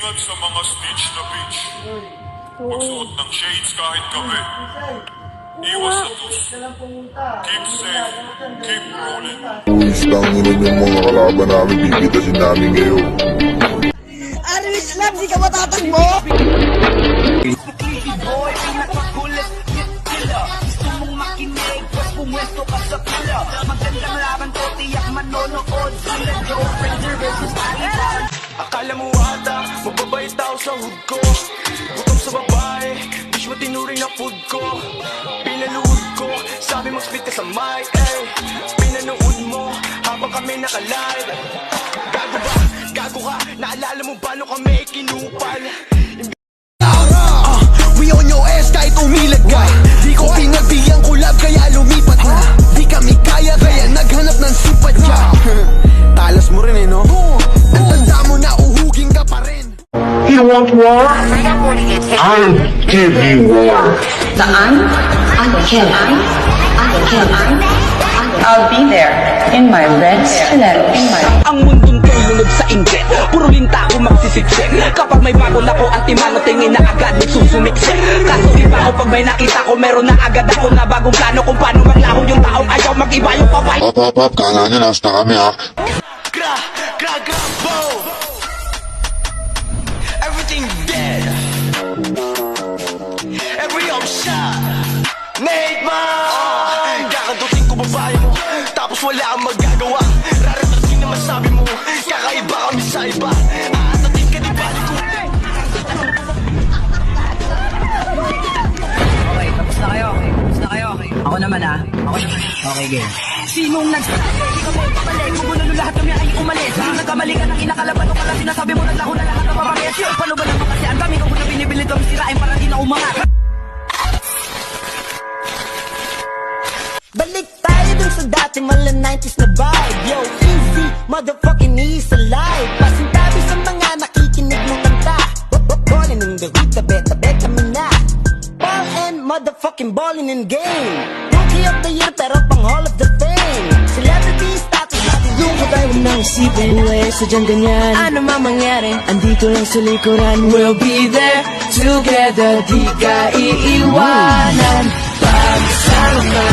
Ingat sa mga stitch na bitch. Magsuot ng shades kahit gabi. Iwas sa tus. Keep safe. Keep rolling. Tanginin yung mga kalaban namin, bibitasin namin ngayon. Arwis Lab, di ka matatakbo! Boy, pinakakulit, killer. Gusto mong makinig, pas pumwesto ka sa pila. Magandang laban to, tiyak manonood. Sila Joe Frazier versus Taliban. Akala mo ata, magbabait tao sa hood ko. Gutom sa babae, dish mo tinuring na food ko. Pinaluhod ko, sabi mo split ka sa mic, eh. Pinanood mo, habang kami nakalive. Gago ba? Gago ka? Naalala mo ba nung kami kinupal? We on your ass kahit umilag ka. Di ko pinagbiyang kulab kaya lumipat na. Di kami kaya naghanap ng sipadya. Talas mo rin no? Ang tanda mo na uhugin ka pa rin. You want war? I'll give you war. I will kill. I'll be there in my red stiletto. Ang mundong kay lunod sa inggit. Puro linta ako magsisiksik. Kapag may bago na ko ang timano, tingin na agad nagsusumiksik. Kaso iba ako pag may nakita ko, meron na agad ako na bagong plano kung paano maglahon yung taong ayaw mag-iba yung papay. Hop, kala nyo nasta kami ha. Gra, bo. Everything dead. Every option made mine. Kakadutin ko babae mo, tapos wala kang magagawa. Raratasin na masabi mo, kakaiba kami sa iba. Aatatin ka di bali ko. Okay, tapos na kayo. Ako naman ah. Okay, game. Sinong nagsabi? Di ka mo ipapalik. Kung gulo lahat kami ay umalis. Kung nagkamali ka ng inakalaban o pala sinasabi mo naglaho na lahat ng papakayas. Paano ba naman kasi ang dami ko na binibilit ang sirain para di na umangat. Balik tayo dun sa dati mala 90s na vibe. Yo, easy, motherfucking is alive. Pasintabi sa mga nakikinig mong kanta. Ballin' in the hood, tabi kami na. Ball and motherfucking ballin' in game. Rookie of the year pero pang Hall of the Fame. Celebrity status natin yung Huwag tayo nang isipin, buhay sa dyan ganyan. Ano man mangyari, andito lang sa likuran. We'll be there together, di ka iiwanan. Pagsama